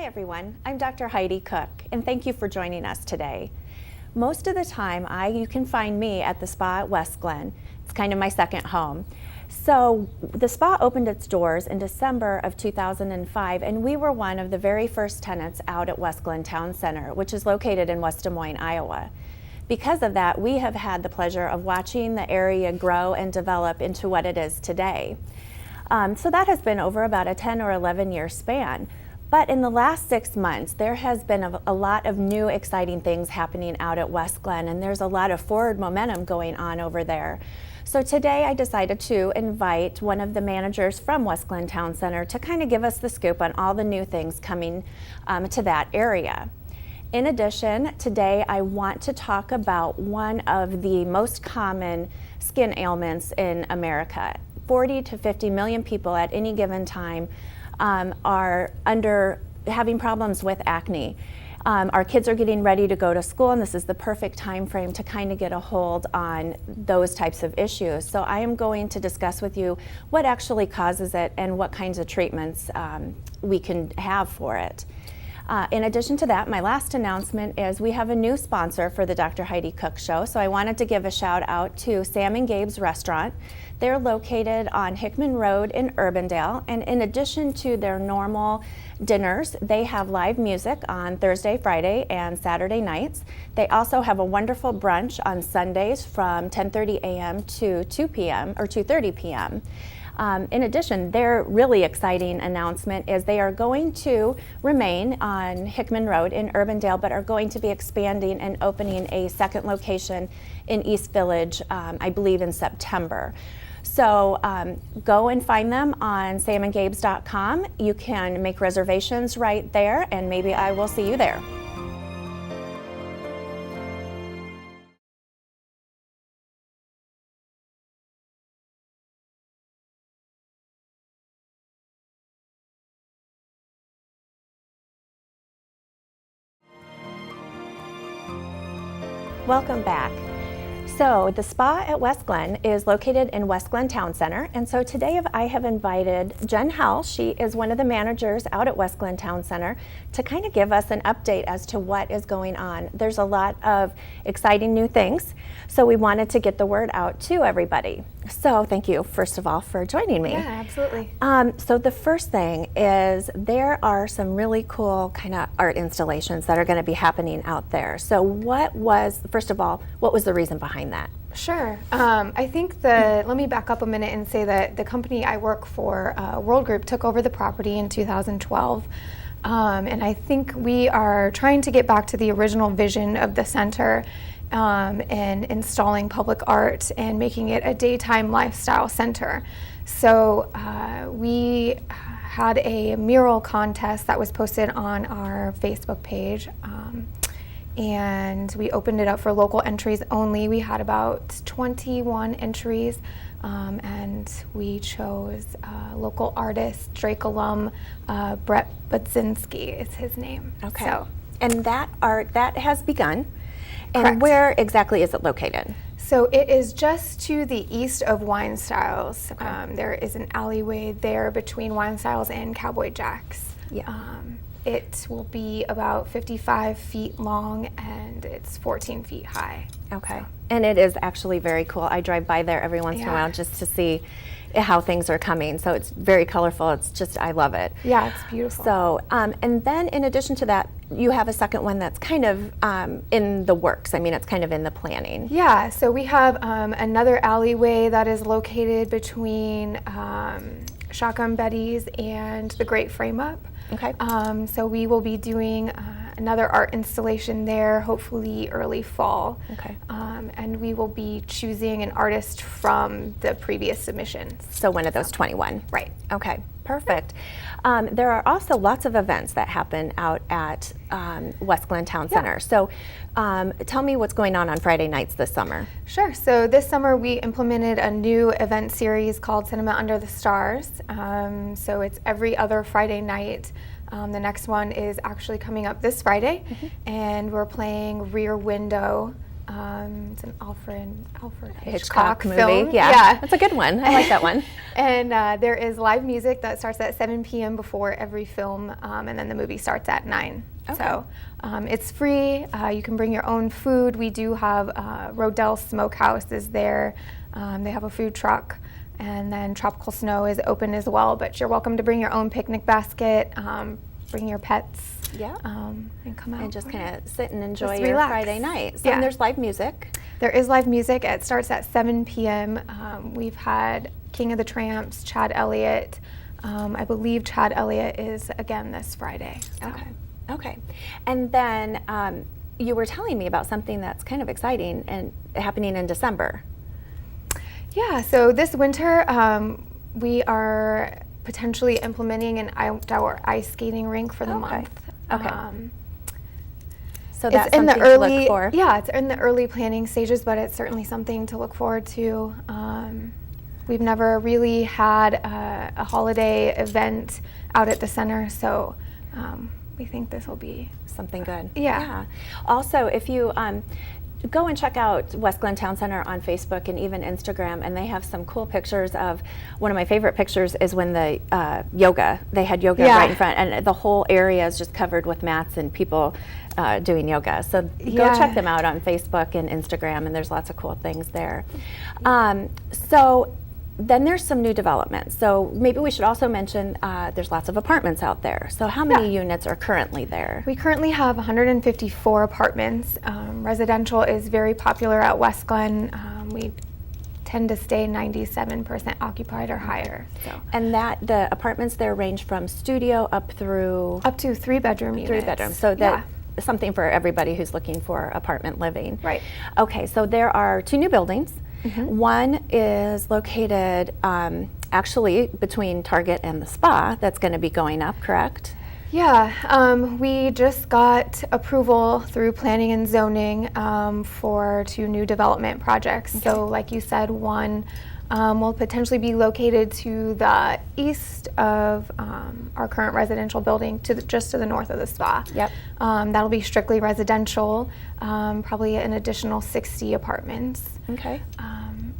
Hi everyone, I'm Dr. Heidi Cook, and thank you for joining us today. Most of the time, you can find me at the spa at West Glen. It's kind of my second home. So the spa opened its doors in December of 2005, and we were one of the very first tenants out at West Glen Town Center, which is located in West Des Moines, Iowa. Because of that, we have had the pleasure of watching the area grow and develop into what it is today. So that has been over about a 10 or 11 year span. But in the last 6 months, there has been a lot of new exciting things happening out at West Glen, and there's a lot of forward momentum going on over there. So today I decided to invite one of the managers from West Glen Town Center to kind of give us the scoop on all the new things coming to that area. In addition, today I want to talk about one of the most common skin ailments in America. 40 to 50 million people at any given time are having problems with acne. Our kids are getting ready to go to school, and this is the perfect time frame to kind of get a hold on those types of issues. So I am going to discuss with you what actually causes it and what kinds of treatments we can have for it. In addition to that, my last announcement is we have a new sponsor for the Dr. Heidi Cook Show. So I wanted to give a shout out to Sam and Gabe's Restaurant. They're located on Hickman Road in Urbandale, and in addition to their normal dinners, they have live music on Thursday, Friday, and Saturday nights. They also have a wonderful brunch on Sundays from 10:30 a.m. to 2 p.m. or 2:30 p.m. In addition, their really exciting announcement is they are going to remain on Hickman Road in Urbandale, but are going to be expanding and opening a second location in East Village, I believe in September. So go and find them on samandgabes.com. You can make reservations right there, and maybe I will see you there. Welcome back. So the spa at West Glen is located in West Glen Town Center, and so today I have invited Jen Howell. She is one of the managers out at West Glen Town Center to kind of give us an update as to what is going on. There's a lot of exciting new things, so we wanted to get the word out to everybody. So thank you, first of all, for joining me. Yeah, absolutely. So the first thing is there are some really cool kind of art installations that are going to be happening out there. So first of all, what was the reason behind that? Sure. I think let me back up a minute and say that the company I work for, World Group, took over the property in 2012. And I think we are trying to get back to the original vision of the center and installing public art and making it a daytime lifestyle center. So we had a mural contest that was posted on our Facebook page. And we opened it up for local entries only. We had about 21 entries, and we chose local artist, Drake alum, Brett Budzinski is his name. Okay. So, and that art, that has begun. And correct. Where exactly is it located? So it is just to the east of Wine Styles. Okay. There is an alleyway there between Wine Styles and Cowboy Jack's. Yeah. It will be about 55 feet long, and it's 14 feet high. Okay. So. And it is actually very cool. I drive by there every once in a while just to see how things are coming. So it's very colorful. It's just, I love it. Yeah, it's beautiful. So, and then in addition to that, you have a second one that's kind of in the works. I mean, it's kind of in the planning. Yeah, so we have another alleyway that is located between Shotgun Betty's and the Great Frame Up. Okay. So we will be doing another art installation there, hopefully early fall. Okay. And we will be choosing an artist from the previous submissions. So one of those 21. Right. Okay, perfect. There are also lots of events that happen out at West Glen Town Center. So tell me what's going on Friday nights this summer. Sure. So this summer we implemented a new event series called Cinema Under the Stars. So it's every other Friday night. The next one is actually coming up this Friday, and we're playing Rear Window It's an Alfred Hitchcock movie. film. Yeah, that's a good one. I like that one. And there is live music that starts at 7 p.m. before every film, and then the movie starts at 9. Okay. So it's free. You can bring your own food. We do have Rodell Smokehouse is there. They have a food truck. And then Tropical Snow is open as well. But you're welcome to bring your own picnic basket, bring your pets. Yeah. And come out. And just kind of sit and enjoy Just your relax. Friday night. So Yeah. and there's live music. There is live music. It starts at 7 p.m. We've had King of the Tramps, Chad Elliott. I believe Chad Elliott is again this Friday. So. Okay. And then you were telling me about something that's kind of exciting and happening in December. Yeah, so this winter we are potentially implementing an outdoor ice skating rink for the month. Okay. So that's it's in something the early, to look for. Yeah, it's in the early planning stages, but it's certainly something to look forward to. We've never really had a holiday event out at the center, so we think this will be something good. Yeah. Also, if you go and check out West Glen Town Center on Facebook and even Instagram, and they have some cool pictures of, one of my favorite pictures is when they had yoga right in front, and the whole area is just covered with mats and people doing yoga. So go check them out on Facebook and Instagram, and there's lots of cool things there. So then there's some new developments. So maybe we should also mention there's lots of apartments out there. So how many units are currently there? We currently have 154 apartments. Residential is very popular at West Glen. We tend to stay 97% occupied or higher. So. And the apartments there range from studio up through? Up to 3-bedroom units. 3 bedrooms. So that something for everybody who's looking for apartment living. Right. Okay, so there are 2 new buildings. Mm-hmm. One is located actually between Target and the spa. That's going to be going up, correct? Yeah, we just got approval through planning and zoning for 2 new development projects. Okay. So like you said, one will potentially be located to the east of our current residential building, just to the north of the spa. Yep. That'll be strictly residential, probably an additional 60 apartments. Okay.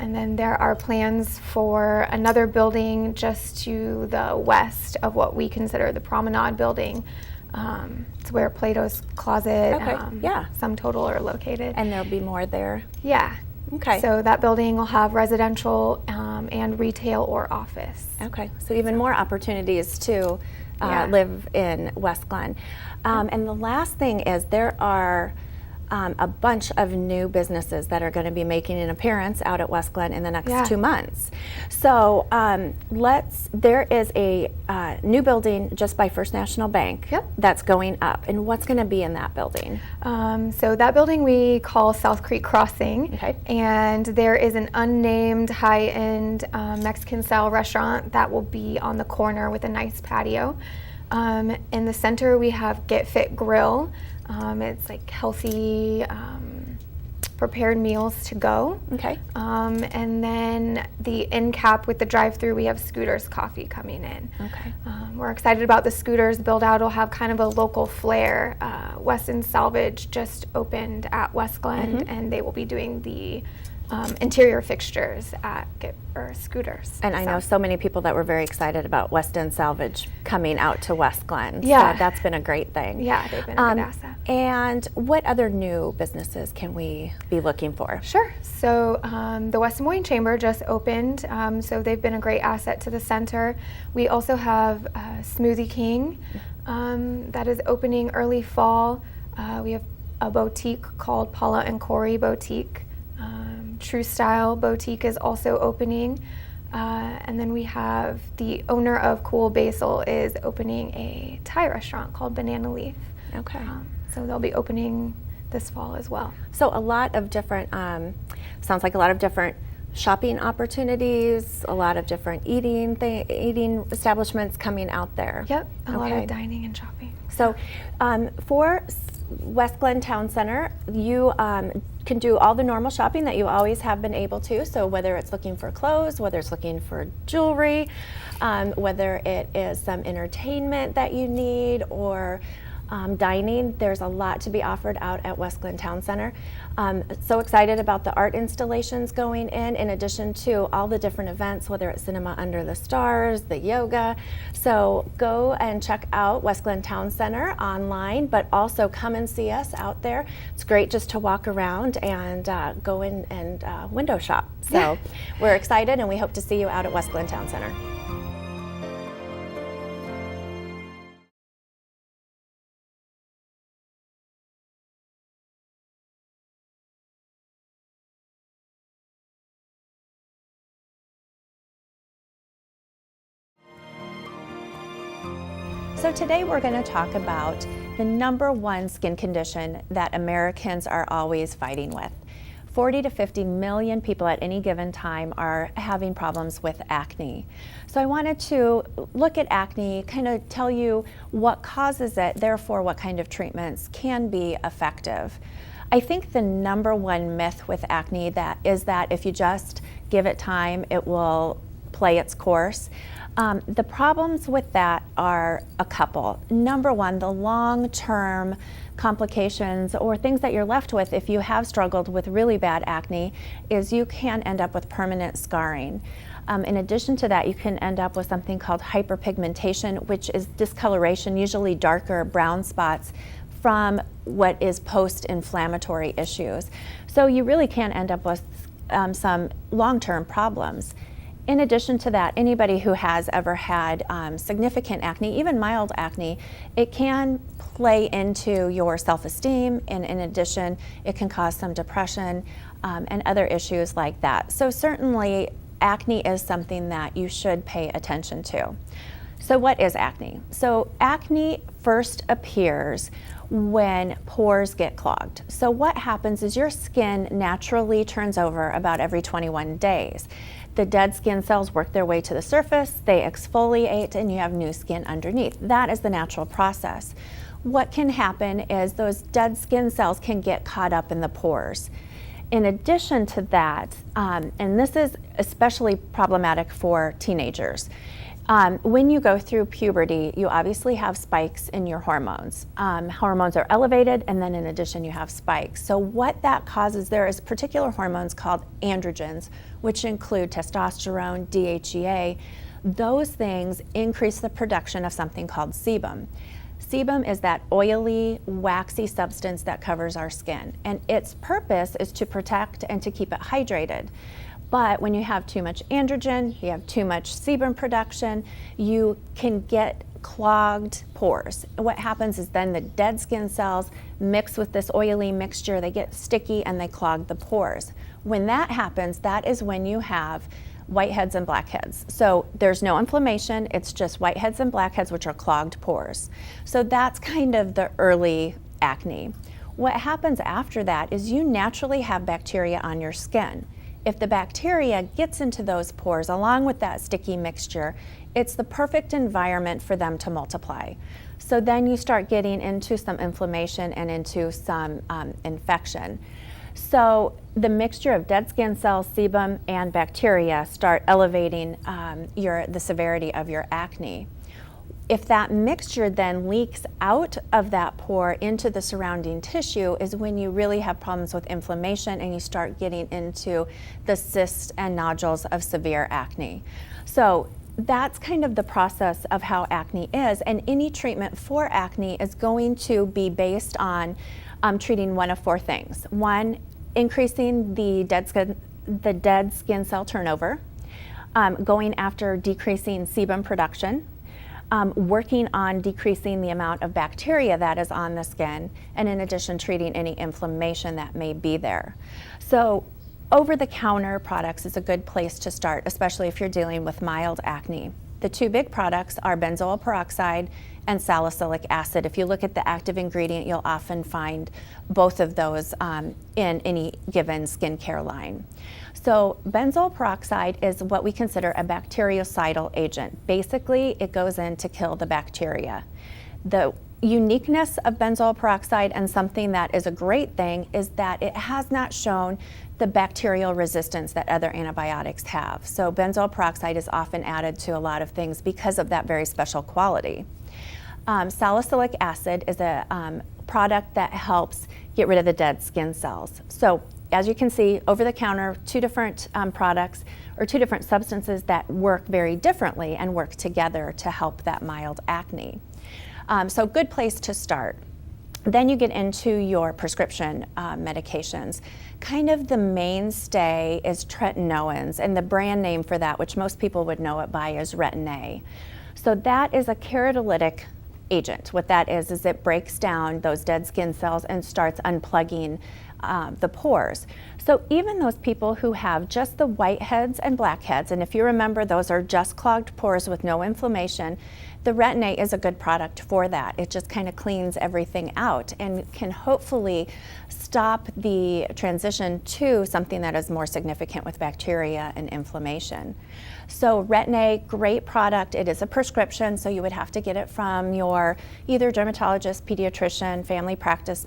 And then there are plans for another building just to the west of what we consider the Promenade building. It's where Plato's Closet, Sum Total are located. And there'll be more there? Yeah. Okay. So that building will have residential and retail or office. Okay. So even more opportunities to live in West Glen. And the last thing is there are a bunch of new businesses that are going to be making an appearance out at West Glen in the next 2 months. So there is a new building just by First National Bank that's going up. And what's going to be in that building? So that building we call South Creek Crossing. Okay. And there is an unnamed high-end Mexican-style restaurant that will be on the corner with a nice patio. In the center we have Get Fit Grill. It's like healthy, prepared meals to go. Okay. And then the end cap with the drive-through, we have Scooters Coffee coming in. Okay. We're excited about the Scooters build-out. It'll have kind of a local flair. Weston Salvage just opened at West Glen, and they will be doing the interior fixtures at Scooters. And I know so many people that were very excited about Weston Salvage coming out to West Glen. Yeah. So that's been a great thing. Yeah, they've been a good asset. And what other new businesses can we be looking for? Sure. So the West Des Moines Chamber just opened, so they've been a great asset to the center. We also have Smoothie King that is opening early fall. We have a boutique called Paula and Corey Boutique. True Style Boutique is also opening. And then we have the owner of Cool Basil is opening a Thai restaurant called Banana Leaf. Okay. So they'll be opening this fall as well. So a lot of different, sounds like a lot of different shopping opportunities, a lot of different eating establishments coming out there. Yep, a lot of dining and shopping. So for West Glen Town Center, you can do all the normal shopping that you always have been able to. So whether it's looking for clothes, whether it's looking for jewelry, whether it is some entertainment that you need, or dining. There's a lot to be offered out at West Glen Town Center. So excited about the art installations going in addition to all the different events, whether it's Cinema Under the Stars, the yoga. So go and check out West Glen Town Center online, but also come and see us out there. It's great just to walk around and go in and window shop. So we're excited, and we hope to see you out at West Glen Town Center. So today we're going to talk about the #1 skin condition that Americans are always fighting with. 40 to 50 million people at any given time are having problems with acne. So I wanted to look at acne, kind of tell you what causes it, therefore what kind of treatments can be effective. I think the #1 myth with acne is that if you just give it time, it will play its course. The problems with that are a couple. #1, the long-term complications or things that you're left with if you have struggled with really bad acne is you can end up with permanent scarring. In addition to that, you can end up with something called hyperpigmentation, which is discoloration, usually darker brown spots from what is post-inflammatory issues. So you really can end up with some long-term problems. In addition to that, anybody who has ever had significant acne, even mild acne, it can play into your self-esteem, and in addition, it can cause some depression and other issues like that. So certainly, acne is something that you should pay attention to. So what is acne? So acne first appears when pores get clogged. So what happens is your skin naturally turns over about every 21 days. The dead skin cells work their way to the surface, they exfoliate, and you have new skin underneath. That is the natural process. What can happen is those dead skin cells can get caught up in the pores. In addition to that, and this is especially problematic for teenagers, when you go through puberty, you obviously have spikes in your hormones. Hormones are elevated, and then in addition, you have spikes. So what that causes, there is particular hormones called androgens, which include testosterone, DHEA. Those things increase the production of something called sebum. Sebum is that oily, waxy substance that covers our skin, and its purpose is to protect and to keep it hydrated. But when you have too much androgen, you have too much sebum production, you can get clogged pores. What happens is then the dead skin cells mix with this oily mixture, they get sticky and they clog the pores. When that happens, that is when you have whiteheads and blackheads. So there's no inflammation, it's just whiteheads and blackheads, which are clogged pores. So that's kind of the early acne. What happens after that is you naturally have bacteria on your skin. If the bacteria gets into those pores along with that sticky mixture, it's the perfect environment for them to multiply. So then you start getting into some inflammation and into some infection. So the mixture of dead skin cells, sebum, and bacteria start elevating the severity of your acne. If that mixture then leaks out of that pore into the surrounding tissue is when you really have problems with inflammation and you start getting into the cysts and nodules of severe acne. So that's kind of the process of how acne is, and any treatment for acne is going to be based on treating one of 4 things. 1, increasing the dead skin cell turnover, going after decreasing sebum production, working on decreasing the amount of bacteria that is on the skin, and in addition, treating any inflammation that may be there. So over-the-counter products is a good place to start, especially if you're dealing with mild acne. The 2 big products are benzoyl peroxide and salicylic acid. If you look at the active ingredient, you'll often find both of those in any given skincare line. So benzoyl peroxide is what we consider a bactericidal agent. Basically, it goes in to kill the bacteria. The uniqueness of benzoyl peroxide, and something that is a great thing, is that it has not shown the bacterial resistance that other antibiotics have. So benzoyl peroxide is often added to a lot of things because of that very special quality. Salicylic acid is a product that helps get rid of the dead skin cells. So as you can see, over the counter, two different products or two different substances that work very differently and work together to help that mild acne. So good place to start. Then you get into your prescription medications. Kind of the mainstay is tretinoins, and the brand name for that, which most people would know it by, is Retin-A. So that is a keratolytic agent. What that is it breaks down those dead skin cells and starts unplugging the pores. So even those people who have just the whiteheads and blackheads, and if you remember, those are just clogged pores with no inflammation, the Retin-A is a good product for that. It just kind of cleans everything out and can hopefully stop the transition to something that is more significant with bacteria and inflammation. So Retin-A, great product. It is a prescription, so you would have to get it from your either dermatologist, pediatrician, family practice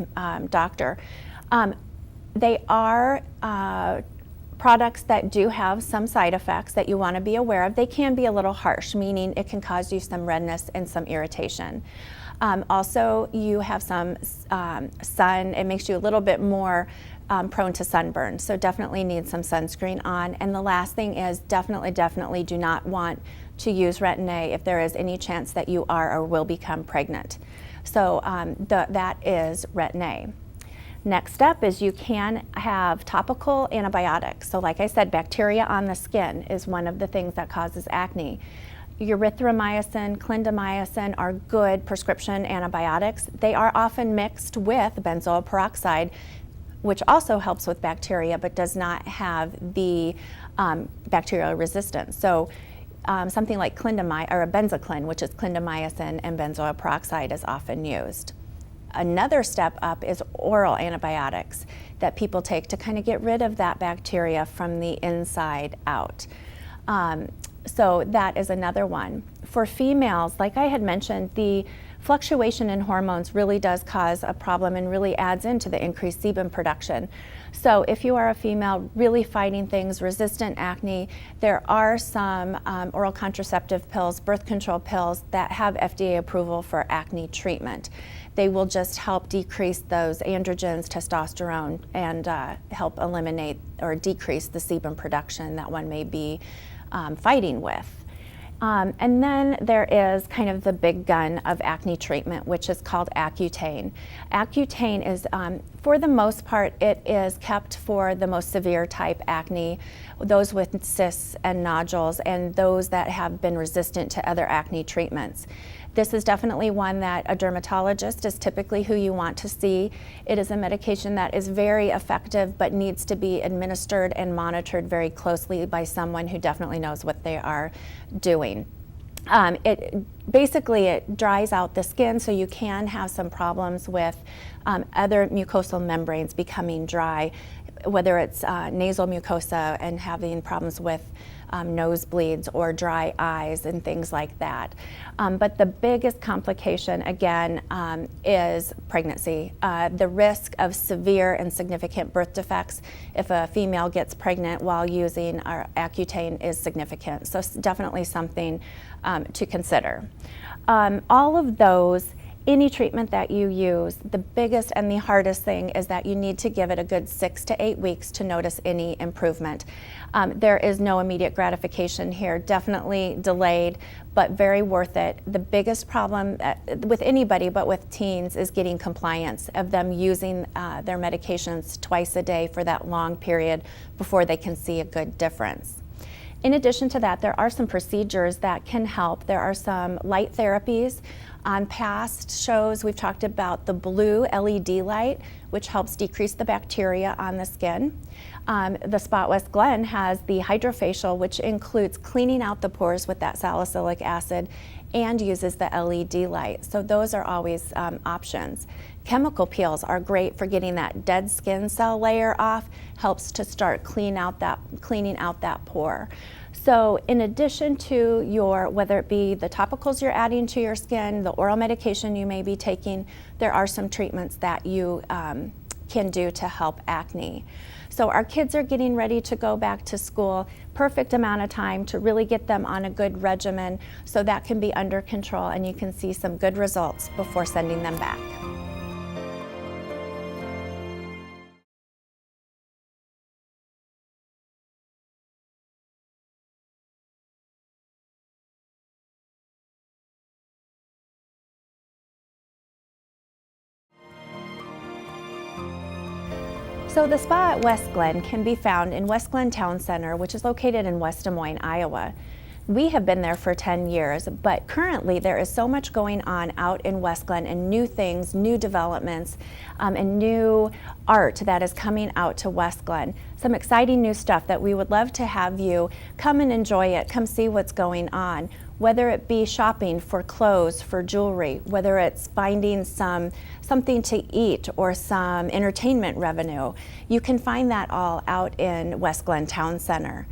doctor. They are products that do have some side effects that you want to be aware of. They can be a little harsh, meaning it can cause you some redness and some irritation. Also, you have some sun. It makes you a little bit more prone to sunburn, so definitely need some sunscreen on. And the last thing is definitely do not want to use Retin-A if there is any chance that you are or will become pregnant. So that is Retin-A. Next up is you can have topical antibiotics. So like I said, bacteria on the skin is one of the things that causes acne. Erythromycin, clindamycin are good prescription antibiotics. They are often mixed with benzoyl peroxide, which also helps with bacteria but does not have the bacterial resistance. So something like clindamycin or a benzaclin, which is clindamycin and benzoyl peroxide, is often used. Another step up is oral antibiotics that people take to kind of get rid of that bacteria from the inside out. So that is another one. For females, like I had mentioned, the fluctuation in hormones really does cause a problem and really adds into the increased sebum production. So if you are a female really fighting things, resistant acne, there are some oral contraceptive pills, birth control pills that have FDA approval for acne treatment. They will just help decrease those androgens, testosterone, and help eliminate or decrease the sebum production that one may be fighting with. And then there is kind of the big gun of acne treatment, which is called Accutane. Accutane is, for the most part, it is kept for the most severe type acne, those with cysts and nodules, and those that have been resistant to other acne treatments. This is definitely one that a dermatologist is typically who you want to see. It is a medication that is very effective but needs to be administered and monitored very closely by someone who definitely knows what they are doing. It dries out the skin, so you can have some problems with other mucosal membranes becoming dry, whether it's nasal mucosa and having problems with nosebleeds or dry eyes and things like that. But the biggest complication, again, is pregnancy. The risk of severe and significant birth defects if a female gets pregnant while using our Accutane is significant. So definitely something to consider. All of those, any treatment that you use, the biggest and the hardest thing is that you need to give it a good 6 to 8 weeks to notice any improvement. There is no immediate gratification here, definitely delayed, but very worth it. The biggest problem with anybody but with teens is getting compliance of them using their medications twice a day for that long period before they can see a good difference. In addition to that, there are some procedures that can help. There are some light therapies. On past shows, we've talked about the blue LED light, which helps decrease the bacteria on the skin. The Spa West Glen has the hydrofacial, which includes cleaning out the pores with that salicylic acid and uses the LED light. So those are always options. Chemical peels are great for getting that dead skin cell layer off, helps to start cleaning out that pore. So in addition to your, whether it be the topicals you're adding to your skin, the oral medication you may be taking, there are some treatments that you can do to help acne. So our kids are getting ready to go back to school, perfect amount of time to really get them on a good regimen so that can be under control and you can see some good results before sending them back. So the spa at West Glen can be found in West Glen Town Center, which is located in West Des Moines, Iowa. We have been there for 10 years, but currently there is so much going on out in West Glen and new things, new developments, and new art that is coming out to West Glen. Some exciting new stuff that we would love to have you come and enjoy it, come see what's going on. Whether it be shopping for clothes, for jewelry, whether it's finding something to eat or some entertainment revenue, you can find that all out in West Glen Town Center.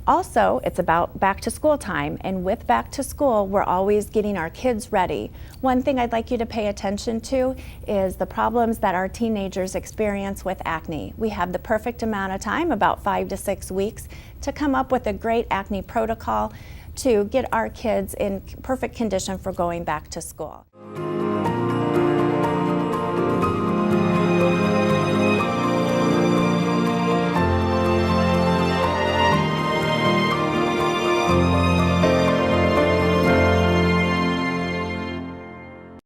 Also, it's about back to school time, and with back to school, we're always getting our kids ready. One thing I'd like you to pay attention to is the problems that our teenagers experience with acne. We have the perfect amount of time, about 5 to 6 weeks, to come up with a great acne protocol to get our kids in perfect condition for going back to school.